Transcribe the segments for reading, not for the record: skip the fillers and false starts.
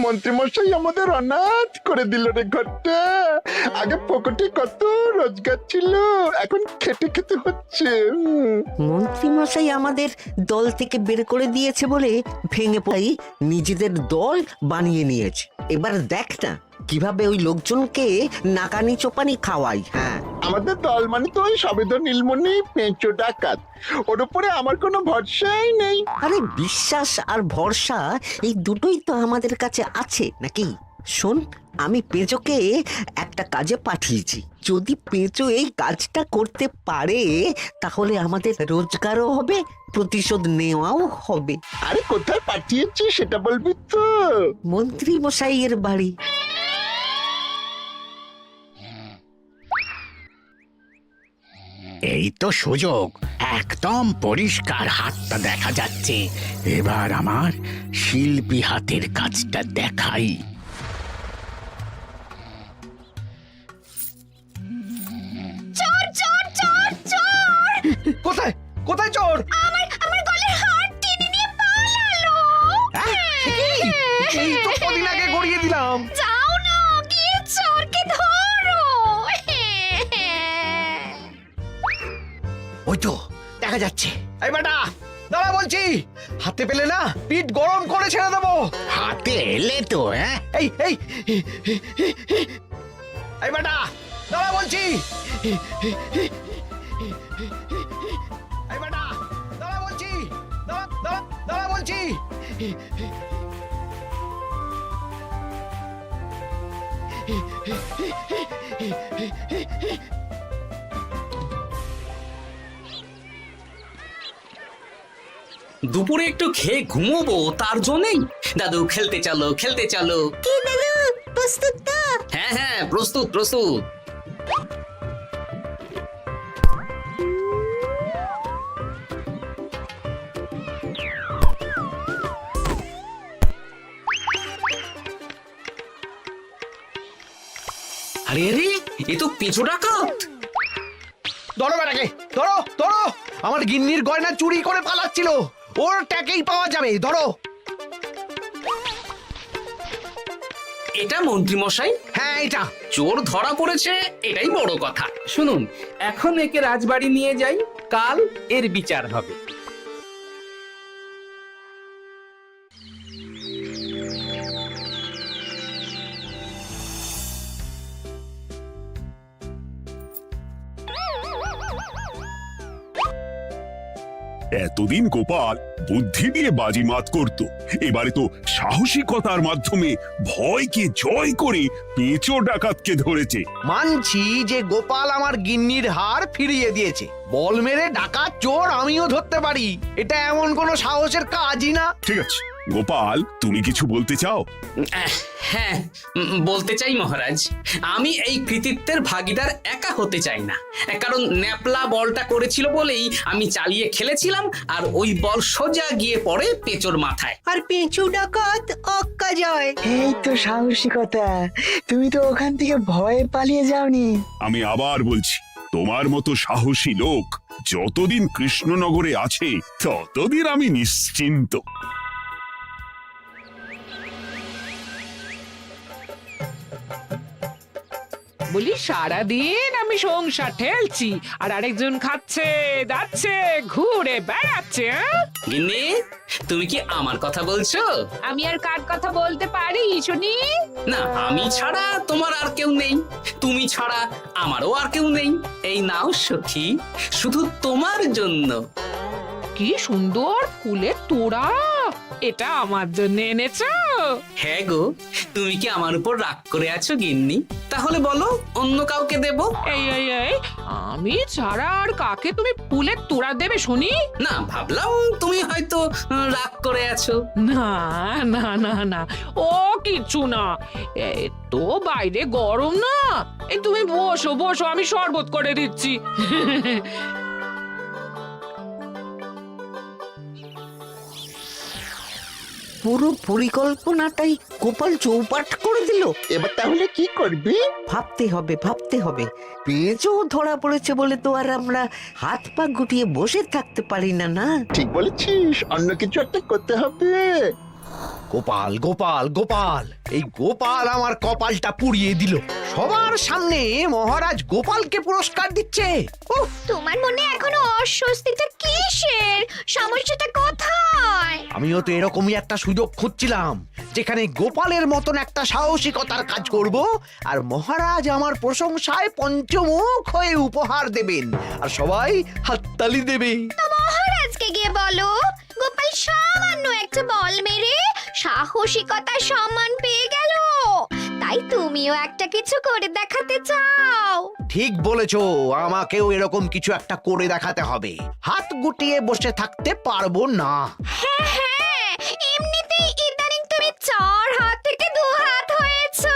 মন্ত্রীমশাই আমাদের অনাথ করে দিল রে ঘরটা। আগে পকেটে কত রোজগার ছিল, এখন খেটে খেতে হচ্ছে। মন্ত্রী মশাই আমাদের দল থেকে বের করে দিয়েছে বলে ভেঙে পড়াই নিজেদের দল বানিয়ে নিয়েছে। এবার দেখ না কিভাবে ওই লোকজনকে নাকানি চোপানি খাওয়াই। হ্যাঁ, আমাদের দল মানে তো ওই সবেদর নীলমণি পেঁচো ডাকাত, ওর উপরে আমার কোনো ভরসাই নেই। আরে বিশ্বাস আর ভরসা এই দুটোই তো আমাদের কাছে আছে নাকি? শোন, আমি পেঁচোকে একটা কাজে পাঠিয়েছি। যদি পেঁচো এই কাজটা করতে পারে তাহলে আমাদের রোজগারও হবে, প্রতিশোধ নেওয়াও হবে। আরে কোথায় পাঠিয়েছি সেটা বলবি তো? মন্ত্রী মশাইয়ের বাড়ি। এই তো সুযোগ, একদম পরিষ্কার হাতটা দেখা যাচ্ছে। এবার আমার শিল্পী হাতের কাজটা দেখাই। চোর চোর চোর চোর! কোথায় কোথায় চোর? আমার গলার হার টেনে নিয়ে পালালো। এই তো কদিন আগে গড়িয়ে দিলাম। যাও না, গিয়ে চোরকে ধরো। ওই তো দেখা যাচ্ছে। এই বেটা দাঁড়া বলছি, হাতে পেলে না পিঠ গরম করে ছেড়ে দেবো। হাতে এলে তো এই এই এই বেটা দাঁড়া বলছি। এই বেটা দাঁড়া বলছি, দাঁড়া দাঁড়া দাঁড়া বলছি। দুপুরে একটু খেয়ে ঘুমোবো তার জন্যই। দাদু খেলতে চলো খেলতে চলো। কি দাদু, প্রস্তুত তো? হ্যাঁ হ্যাঁ, প্রস্তুত প্রস্তুত। আরে আরে, এ তো পেঁচো ডাকাত। ধরো বেটাকে, ধরো ধরো, আমার গিন্নির গয়না চুরি করে পালাচ্ছিল, ওর ট্যাকেই পাওয়া যাবে। ধরো। এটা মন্ত্রী মশাই, হ্যাঁ এটা। চোর ধরা পড়েছে, এটাই বড় কথা। শুনুন, এখন একে রাজবাড়ি নিয়ে যাই, কাল এর বিচার হবে। এতদিন গোপাল বুদ্ধি দিয়ে বাজিমাত করত, এবারে তো সাহসিকতার মাধ্যমে ভয়কে জয় করে পেঁচো ডাকাতকে ধরেছে। মানছি যে গোপাল আমার গিন্নির হার ফিরিয়ে দিয়েছে, বল মেরে ডাকাত চোর আমিও ধরতে পারি, এটা এমন কোনো সাহসের কাজই না। ঠিক আছে গোপাল, তুমি কিছু বলতে চাও? হ্যাঁ, বলতে চাই মহারাজ, আমি এই কৃতিত্বের ভাগীদার একা হতে চাই না। কারণ ন্যাপলা বলটা করেছিল বলেই আমি চালিয়ে খেলেছিলাম, আর ওই বল সোজা গিয়ে পড়ে পেঁচোর মাথায়। আর পেঁচু ডাকাত অক্কা যায়। এই তো সাহসিকতা, তুমি তো ওখান থেকে ভয়ে পালিয়ে যাওনি। আমি আবার বলছি, তোমার মতো সাহসী লোক যতদিন কৃষ্ণনগরে আছে ততদিন আমি নিশ্চিন্ত। বলি সারাদিন আমি সংসার ঠেলছি আর আরেকজন খাচ্ছে দাচ্ছে ঘুরে বেড়াচ্ছে। গিন্নি, তুমি কি আমার কথা বলছো? আমি আর কার কথা বলতে পারি শুনি? না, আমি ছাড়া তোমার আর কেউ নেই, তুমি ছাড়া আমারও আর কেউ নেই। এই নাও সখী, শুধু তোমার জন্য। কি সুন্দর ফুলের তোড়া, এটা আমার জন্য এনেছো? হ্যাঁ গো, তুমি কি আমার উপর রাগ করে আছো গিন্নি? তাহলে বলো, অন্য কাউকে দেব? এই এই এই, আমি ছাড়া আর কাকে তুমি ফুলের তোড়া দেবে শুনি? না, ভাবলাম তুমি হয়তো রাগ করে আছো। না না না না, ও কিছু না, এই তো বাইরে গরম না, এই তুমি বসো বসো, আমি শরবত করে দিচ্ছি। পুরো পরিকল্পনাটাই গোপাল চৌপাট করে দিল। এবার তাহলে কি করবি? ভাবতে হবে ভাবতে হবে। পেঁচো ধরা পড়েছে বলে তো আর আমরা হাত পা গুটিয়ে বসে থাকতে পারি না। না, ঠিক বলেছিস, অন্য কিছু একটা করতে হবে। গোপাল গোপাল গোপাল, এই গোপাল আমার কপালটা পুড়িয়ে দিল। সবার সামনে মহারাজ গোপালকে পুরস্কার দিচ্ছে। উফ, তোমার মনে এখনো অস্বস্তিটা কিসের? সমস্যাটা কোথায়? আমিও তো এরকমই একটা সুযোগ খুঁজছিলাম, যেখানে গোপালের মতন একটা সাহসিকতার কাজ করব, আর মহারাজ আমার প্রশংসায় পঞ্চমুখ হয়ে উপহার দেবেন, আর সবাই হাততালি দেবে। তো মহারাজকে গিয়ে বলো গোপাল সামান্য একটা বল মেরে সাহসিকতার সম্মান পেয়ে গেল, তাই তুমিও একটা কিছু করে দেখাতে চাও। ঠিক বলেছো, আমাকেও এরকম কিছু একটা করে দেখাতে হবে। হাত গুটিয়ে বসে থাকতে পারবো না। হ্যাঁ হ্যাঁ, এমনিতেই ইদানিং তুমি 4 হাত থেকে 2 হাত হয়েছো।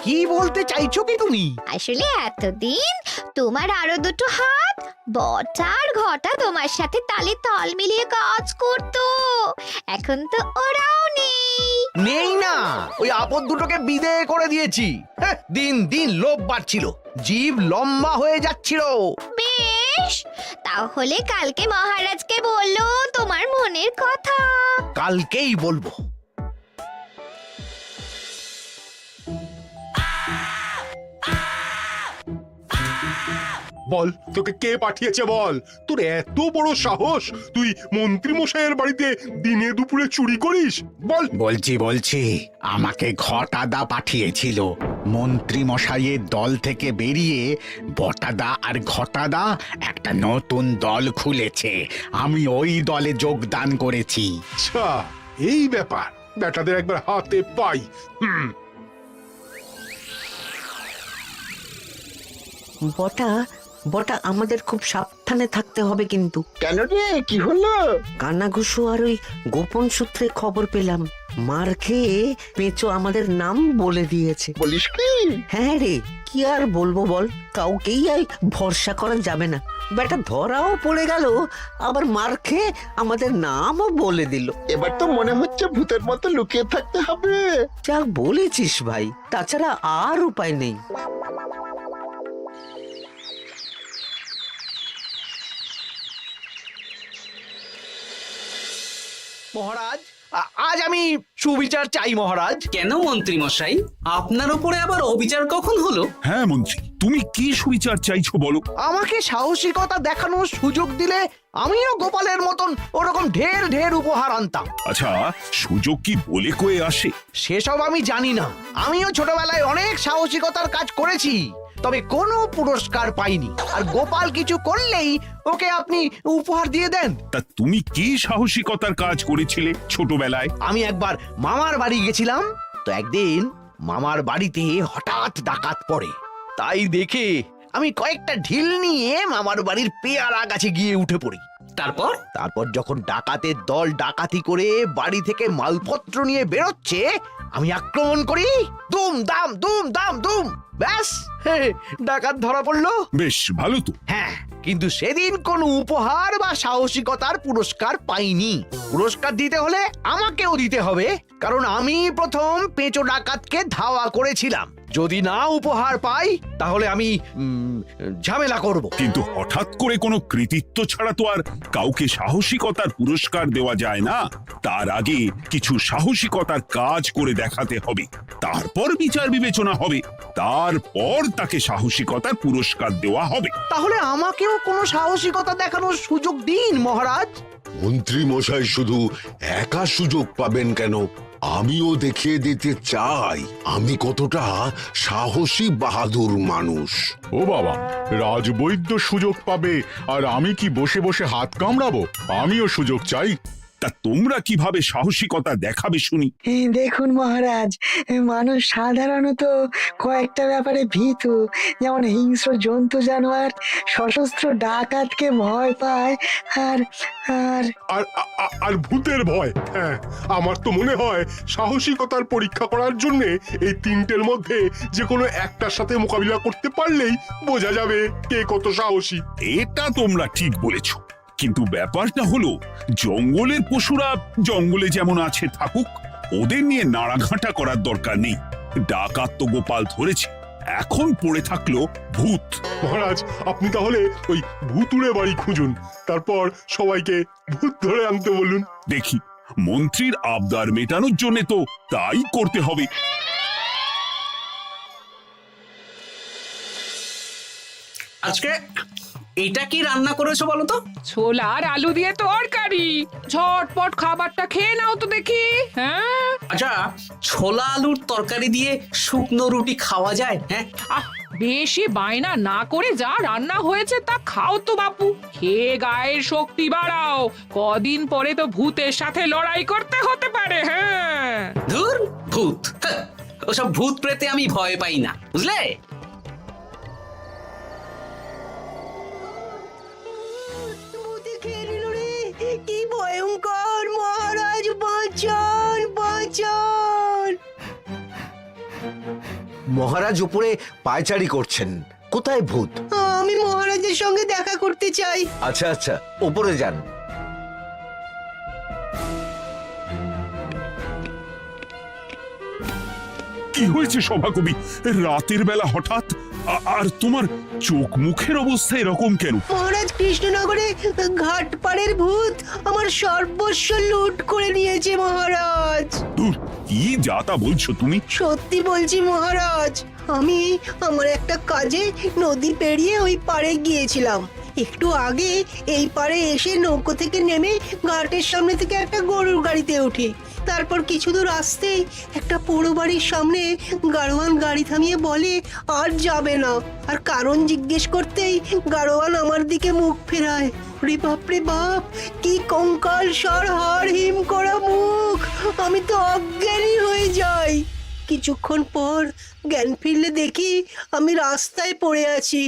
কি বলতে চাইছো কি তুমি? আসলে এতদিন তোমার আরো 2টো হাত বটা আর ঘটা তোমার সাথে তালে তাল মিলিয়ে কাজ করতো, এখন তো ওরাও নেই। নেই না, ওই আপদ দুটোকে বিদেয় করে দিয়েছি। হ্যাঁ, দিন দিন লোভ বাড়ছিল, জীব লম্বা হয়ে যাচ্ছিল। বেশ, তাহলে কালকে মহারাজকে বললো তোমার মনের কথা। কালকেই বলবো। বল, তোকে কে পাঠিয়েছে বল? তোর এত বড় সাহস, তুই মন্ত্রী মশাইয়ের বাড়িতে দিনে দুপুরে চুরি করিস? বল। বলছি আমাকে ঘটাদা পাঠিয়েছিল। মন্ত্রী মশাইয়ের দল থেকে বেরিয়ে বটাদা আর ঘটাদা একটা নতুন দল খুলেছে, আমি ওই দলে যোগদান করেছি। আচ্ছা, এই ব্যাপার। বেটাদের একবার হাতে পাই। বটা বটা আমাদের খুব সাবধানে থাকতে হবে কিন্তু। কেন রে, কি হলো? কানাঘুষো আর ওই গোপন সূত্রে খবর পেলাম, মার খেয়ে পেঁচো আমাদের নাম বলে দিয়েছে। বলিস কি? হ্যাঁ রে, কি আর বলবো বল, কাউকেই আর ভরসা করা যাবে না। বেটা ধরাও পড়ে গেল, আবার মার খেয়ে আমাদের নামও বলে দিল। এবার তো মনে হচ্ছে ভূতের মতো লুকিয়ে থাকতে হবে। যা বলেছিস ভাই, তাছাড়া আর উপায় নেই। মহারাজ, আজ আমি সুবিচার চাই মহারাজ। কেন মন্ত্রী মশাই, আপনার উপরে আবার অবিচার কখন হলো? হ্যাঁ মন্ত্রী, তুমি কি সুবিচার চাইছো বলো? আমাকে সাহসিকতা দেখানোর সুযোগ দিলে আমিও গোপালের মতন ওরকম ঢের ঢের উপহার আনতাম। আচ্ছা, সুযোগ কি বলে কয়ে আসে? সেসব আমি জানি না। আমিও ছোটবেলায় অনেক সাহসিকতার কাজ করেছি, তবে কোনো পুরস্কার পাইনি। আর গোপাল কিছু করলেই ওকে আপনি উপহার দিয়ে দেন। তা তুমি কি সাহসিকতার কাজ করেছিলে ছোটবেলায়? আমি একবার মামার বাড়ি গেছিলাম, তো একদিন মামার বাড়িতে হঠাৎ ডাকাত পড়ে। তাই দেখে আমি কয়েকটা ঢিল নিয়ে মামার বাড়ির পেয়ারা গাছে গিয়ে উঠে পড়ি। তারপর যখন ডাকাতের দল ডাকাতি করে বাড়ি থেকে মালপত্র নিয়ে বেরোচ্ছে, আমি আক্রমণ করি। দুম দাম দুম দাম দুম, ব্যাস ডাকাত ধরা পড়লো। বেশ ভালো তো। হ্যাঁ, কিন্তু সেদিন কোনো উপহার বা সাহসিকতার পুরস্কার পাইনি। পুরস্কার দিতে হলে আমাকেও দিতে হবে, কারণ আমি প্রথম পেঁচো ডাকাতকে ধাওয়া করেছিলাম। যদি না উপহার পাই তাহলে আমি ঝামেলা করব। কিন্তু হঠাৎ করে কোনো কৃতিত্ব ছাড়া তো আর কাউকে সাহসিকতার পুরস্কার দেওয়া যায় না। তার আগে কিছু সাহসিকতার কাজ করে দেখাতে হবে, তারপর বিচার বিবেচনা হবে, তারপর তাকে সাহসিকতার পুরস্কার দেওয়া হবে। তাহলে আমাকেও কোনো সাহসিকতা দেখানোর সুযোগ দিন মহারাজ। মন্ত্রী মশাই শুধু একা সুযোগ পাবেন কেন, আমিও দেখিয়ে দিতে চাই আমি কতটা সাহসী বাহাদুর মানুষ। ও বাবা, রাজবৈদ্য সুযোগ পাবে আর আমি কি বসে বসে হাত কামড়াবো? আমিও সুযোগ চাই। তা তোমরা কিভাবে সাহসিকতা দেখাবে শুনি? দেখুন মহারাজ, মানুষ সাধারণত কয়েকটা ব্যাপারে ভীতু, যেমন হিংস্র জন্তু জানোয়ার, সশস্ত্র ডাকাতকে ভয় পায়, আর আর আর আর ভূতের ভয়। হ্যাঁ, আমার তো মনে হয় সাহসিকতার পরীক্ষা করার জন্য এই তিনটের মধ্যে যে কোনো একটার সাথে মোকাবিলা করতে পারলেই বোঝা যাবে কে কত সাহসী। এটা তোমরা ঠিক বলেছো, কিন্তু ব্যাপারটা হলো জঙ্গলের পশুরা জঙ্গলে যেমন আছে থাকুক, ওদের নিয়ে নাড়াঘাটা করার দরকার নেই। ডাকাত তো গোপাল ধরেছে, এখন পড়ে থাকলো ভূত। মহারাজ, আপনি তাহলে ওই ভুতুড়ে বাড়ি খুঁজুন, তারপর সবাইকে ভূত ধরে আনতে বলুন। দেখি মন্ত্রীর আবদার মেটানোর জন্য তো তাই করতে হবে। আজকে এটা কি রান্না করেছো বলো তো? ছোলা আর আলু দিয়ে তরকারি। ঝটপট খাবারটা খেয়ে নাও তো দেখি। হ্যাঁ, আচ্ছা, ছোলা আলুর তরকারি দিয়ে শুকনো রুটি খাওয়া যায়? হ্যাঁ, আহ বেশি বায়না না করে যা রান্না হয়েছে তা খাও তো বাপু। খেয়ে গায়ের শক্তি বাড়াও, কদিন পরে তো ভূতের সাথে লড়াই করতে হতে পারে। হ্যাঁ, ধুর ভূত, হ্যাঁ, ওসব ভূত প্রেতে আমি ভয় পাই না, বুঝলে? কি ভয়ঙ্কর! মহারাজ বাঁচান, বাঁচান! মহারাজ উপরে পায়চারি করছেন, কোথায় ভূত? আমি মহারাজের সঙ্গে দেখা করতে চাই। আচ্ছা আচ্ছা, উপরে যান। কি হয়েছে সভাকবি? রাতের বেলা হঠাৎ আর তোমার চোখ মুখের অবস্থা এরকম কেন? মহারাজ, কৃষ্ণনগরে ঘাটপাড়ের ভূত আমার সর্বস্ব লুট করে নিয়েছে মহারাজ। দূর, কি যা তা বলছো তুমি? সত্যি বলছি মহারাজ, আমি আমার একটা কাজে নদী পেরিয়ে ওই পাড়ে গিয়েছিলাম। একটু আগে এই পাড়ে এসে নৌকো থেকে নেমে ঘাটের সামনে থেকে একটা গরুর গাড়িতে উঠি। তারপর কিছু দূর আসতেই একটা পোড়ো বাড়ির সামনে গাড়োয়ান গাড়ি থামিয়ে বলে আর যাবে না। আর কারণ জিজ্ঞেস করতেই গাড়োয়ান আমার দিকে মুখ ফেরায়। রে বাপ রে বাপ, কি কঙ্কাল সার হাড় হিম করা মুখ! আমি তো অজ্ঞানী হয়ে যাই। কিছুক্ষণ পর জ্ঞান ফিরলে দেখি আমি রাস্তায় পড়ে আছি,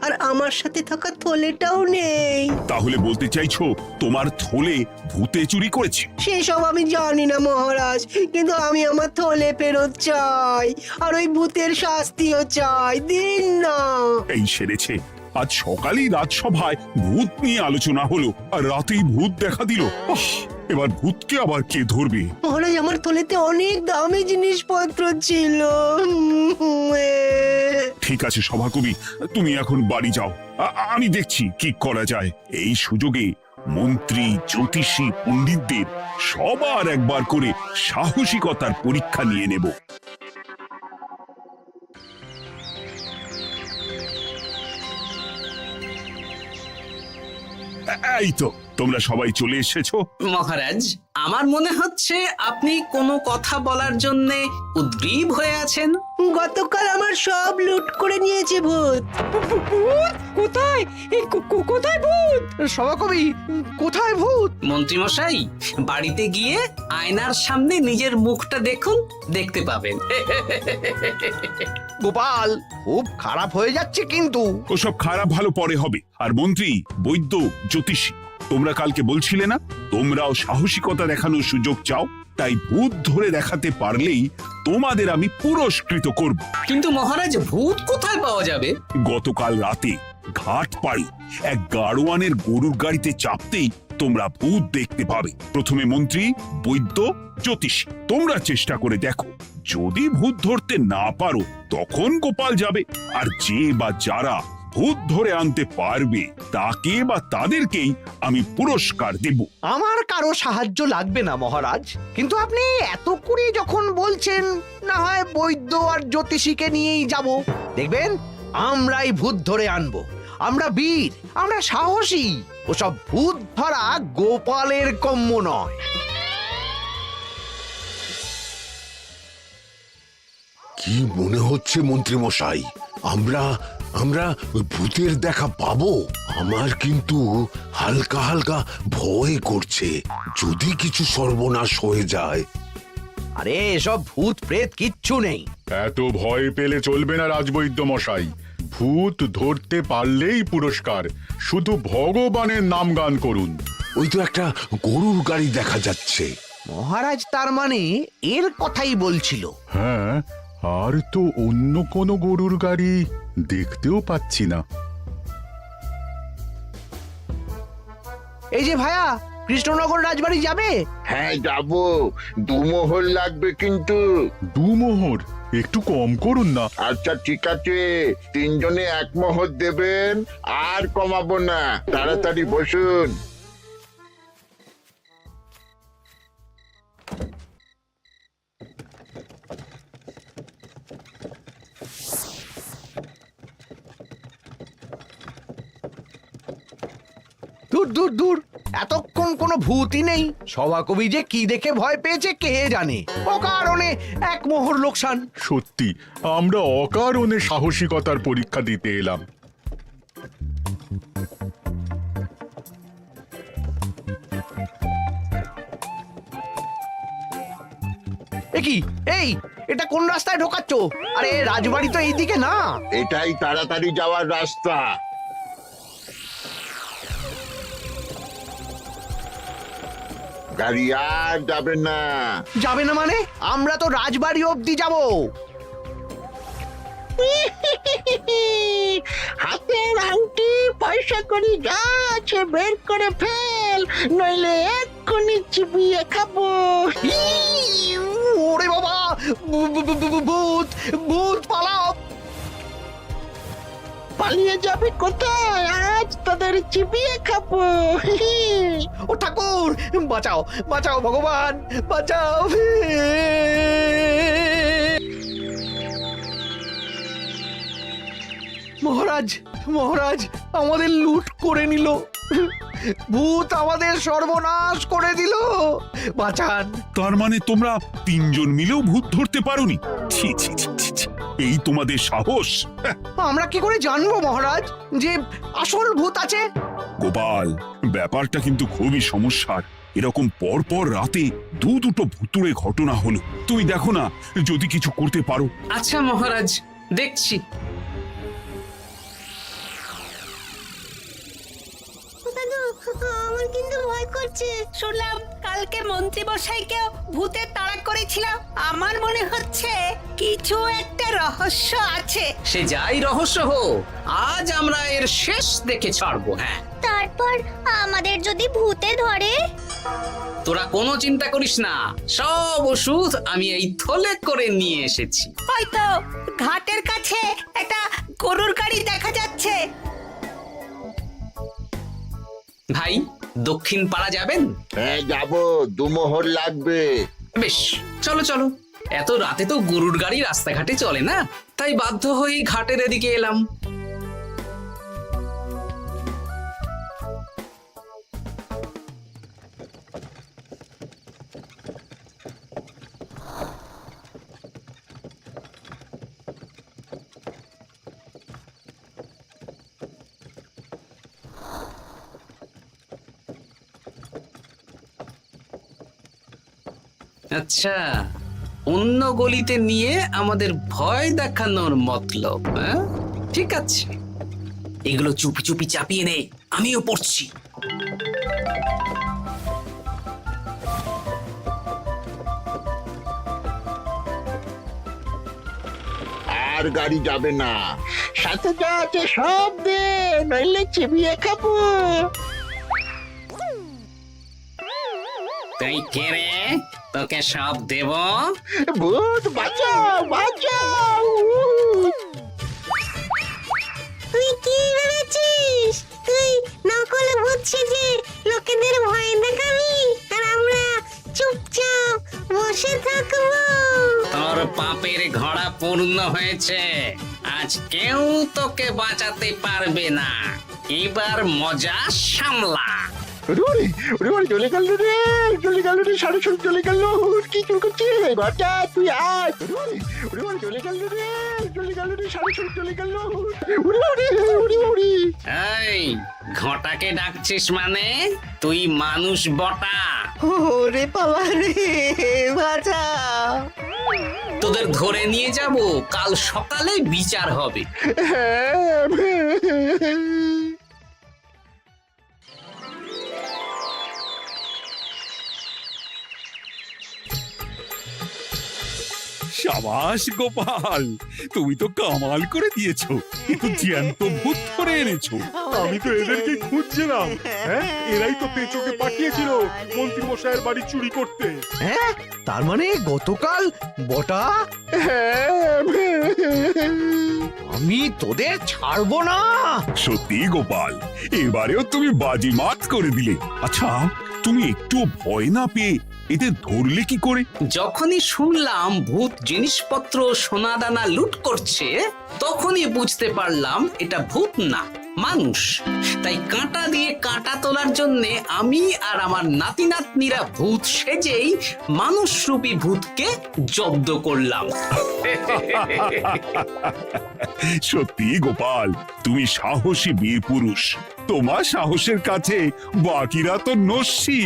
আর আমার সাথে থাকা থলেটাও নেই। তাহলে বলতে চাইছো তোমার থলে ভূতে চুরি করেছে? সেসব আমি জানি না মহারাজ, কিন্তু আমি আমার থলে ফেরত চাই, আর ওই ভূতের শাস্তিও চাই। দিন না। এই সেরেছে, আজ সকালেই রাজসভায় ভূত নিয়ে আলোচনা হলো আর রাতেই ভূত দেখা দিল। এবার ভূতকে আবার কে ধরবে? মহারাজ, আমার থলেতে অনেক দামি জিনিসপত্র ছিল। ঠিক আছে সভাকবি, তুমি এখন বাড়ি যাও, আমি দেখছি কি করা যায়। এই সুযোগে মন্ত্রী, জ্যোতিষী, পণ্ডিতদের সবার একবার করে সাহসিকতার পরীক্ষা নিয়ে নেব। এই তো তোমরা সবাই চলে এসেছো। মহারাজ, আমার মনে হচ্ছে আপনি কোনো কথা বলার জন্য উদ্গ্রীব হয়ে আছেন। গতকাল আমার সব লুট করে নিয়েছে ভূত। কোথায়? কোথায় ভূত? সভাকবি, কোথায় ভূত? মন্ত্রী মশাই, বাড়িতে গিয়ে আয়নার সামনে নিজের মুখটা দেখুন, দেখতে পাবেন। গোপাল, খুব খারাপ হয়ে যাচ্ছে কিন্তু। ওসব খারাপ ভালো পরে হবে। আর মন্ত্রী, বৈদ্য, জ্যোতিষী, তোমরা কালকে বলছিলে না তোমরাও সাহসিকতা দেখানোর সুযোগ চাও? তাই ভূত ধরে দেখাতে পারলেই তোমাদের আমি পুরস্কৃত করব। কিন্তু মহারাজ, ভূত কোথায় পাওয়া যাবে? গতকাল রাতে ঘাট পাড়ি এক গাড়োয়ানের গরুর গাড়িতে চাপতেই তোমরা ভূত দেখতে পাবে। প্রথমে মন্ত্রী, বৈদ্য, জ্যোতিষী, তোমরা চেষ্টা করে দেখো। যদি ভূত ধরতে না পারো তখন গোপাল যাবে, আর যে বা যারা ভূত ধরে আনতে পারবে তাকে বা তাদেরকেই আমি পুরস্কার দেব। আমার কারো সাহায্য লাগবে না মহারাজ, কিন্তু আপনি এত করে যখন বলছেন, না হয় বৈদ্য আর জ্যোতিষীকে নিয়েই যাব। দেখবেন আমরাই ভূত ধরে আনবো। আমরা বীর, আমরা সাহসী। ওসব ভূত ধরা গোপালের কম্য নয়। কি মনে হচ্ছে মন্ত্রী মশাই, আমরা আমরা ওই ভূতের দেখা পাবো? আমার কিন্তু হালকা হালকা ভয় করছে, যদি কিছু সর্বনাশ হয়ে যায়। আরে এসব ভূত প্রেত কিচ্ছু নেই। এত ভয় পেলে চলবে না রাজবৈদ্য মশাই। ভূত ধরতে পারলেই পুরস্কার, শুধু ভগবানের নাম গান করুন। ওই তো একটা গরুর গাড়ি দেখা যাচ্ছে। মহারাজ তার মানে এর কথাই বলছিল। হ্যাঁ, আর তো অন্য কোনো গরুর গাড়ি দেখতেও পাচ্ছি না। এই যে ভায়া, কৃষ্ণনগর রাজবাড়ি যাবে? হ্যাঁ যাবো, 2 মোহর লাগবে কিন্তু। 2 মোহর একটু কম করুন না। আচ্ছা ঠিক আছে, 3 জনে 1 মোহর দেবেন, আর কমাবো না। তাড়াতাড়ি বসুন। দূর দূর দূর, এতক্ষণ কোনো ভূতই নেই। সভাকবি যে কি দেখে ভয় পেয়েছে কে জানে। অকারণে এক মোহর লোকসান। সত্যি আমরা অকারণে সাহসিকতার পরীক্ষা দিতে এলাম। কি এই, এটা কোন রাস্তায় ঢোকাচ্ছ? আরে রাজবাড়ি তো এইদিকে না। এটাই তাড়াতাড়ি যাওয়ার রাস্তা। গাড়ি আর যাবে না। যাবে না মানে? আমরা তো রাজবাড়ি অবধি যাব। হাতের আংটি পয়সা করি যা আছে বের করে ফেল, নইলে এক্ষুনি চিবিয়ে খাবো। ওরে বাবা, ভূত ভূত পালাও। পালিয়ে যাবে কোথায়? আজ তাদের চিবিয়ে খাবো। ও ঠাকুর, বাঁচাও বাঁচাও ভগবান, বাঁচাও। মহারাজ মহারাজ, আমাদের লুট করে নিল। ভূত আমাদের সর্বনাশ করে দিল, বাঁচান। তার মানে তোমরা তিনজন মিলেও ভূত ধরতে পারোনি? ছি ছি ছি ছি ছি। এই তোমাদের সাহস! হ্যাঁ, আমরা কি করে জানবো মহারাজ যে আসল ভূত আছে? গোপাল, ব্যাপারটা কিন্তু খুবই সমস্যার। এরকম পর পর রাতে দুটো ভুতুড়ে ঘটনা হলো। তুমি দেখো না যদি কিছু করতে পারো। আচ্ছা মহারাজ, দেখছি। আমার কিন্তু ভয় করছে। শুনলাম কালকে মন্ত্রী মশাইকেও ভূতে তাড়া করেছিলাম। আমার মনে হচ্ছে কিছু একটা রহস্য আছে। সে যাই রহস্য হোক, আজ আমরা এর শেষ দেখে ছাড়বো। হ্যাঁ, তারপর আমাদের যদি ভূতে ধরে? তোরা কোনো চিন্তা করিস না, সব ওষুধ আমি এই থলে করে নিয়ে এসেছি। হয়তো ঘাটের কাছে একটা গরুর গাড়ি দেখা যাচ্ছে। ভাই, দক্ষিণ পাড়া যাবেন? হ্যাঁ যাবো, 2 মোহর লাগবে। বেশ, চলো চলো। এত রাতে তো গরুর গাড়ি রাস্তাঘাটে চলে না, তাই বাধ্য হয়ে ঘাটের এদিকে এলাম। আচ্ছা, অন্য গলিতে নিয়ে আমাদের ভয় দেখানোর মতলব? হ্যাঁ, ঠিক আছে, এগুলো চুপি চুপি চাপিয়ে নে, আমিও পড়ছি। আর গাড়ি যাবে না। সাথে যা আছে সব দে, নইলে চিবিয়ে খাবো। তুই কে রে? তোকে সব দেব? ভূত বাঁচাও বাঁচাও! তুই কি ভেবেছিস? তুই নকল ভূত সেজে লোকেদের ভয় দেখাবি আর আমরা চুপচাপ বসে থাকবো? তোর পাপের ঘোড়া পূর্ণ হয়েছে, আজ কেউ তোকে বাঁচাতে পারবে না। এবার মজা সামলা। চলে গেল রে, চলে গেল রে, সাড়ে চলে গেল। কি চুল করছিস ঘরটা? তুই আয়। চলে গেল রে, চলে গেল রে, সাড়ে চলে গেল। এই ঘটাকে ডাকছিস মানে? তুই মানুষ বটা। ওরে বাবা রে, বাঁচা! তোদের ধরে নিয়ে যাব, কাল সকালে বিচার হবে। সাবাস গোপাল, তুমি তো কামাল করে দিয়েছো। কিন্তু জ্যান্ত ভূত ধরে এনেছো। আমি তো এদেরকে খুঁজছিলাম। হ্যাঁ, এরাই তো পেঁচোকে পাঠিয়েছিল মন্ত্রী মশাইয়ের বাড়ি চুরি করতে। হ্যাঁ, তার মানে গতকাল বটা। আমি তোদের ছাড়বো না। সত্যি গোপাল, এবারেও তুমি বাজিমাত করে দিলে। আচ্ছা, তুমি একটু ভয় না পেয়ে এদের ধরলে কি করে? যখনই শুনলাম ভূত জিনিসপত্র সোনাদানা লুট করছে, তখনই বুঝতে পারলাম এটা ভূত না, মানুষ। তাই কাঁটা দিয়ে আটা তোলার জন্য আমি আর আমার নাতি নাতনিরা ভূত সেজেই মানুষরূপী ভূতকে জব্দ করলাম। সত্যি গোপাল, তুমি সাহসী বীর পুরুষ। তোমার সাহসের কাছে বাকিরা তো নস্যি।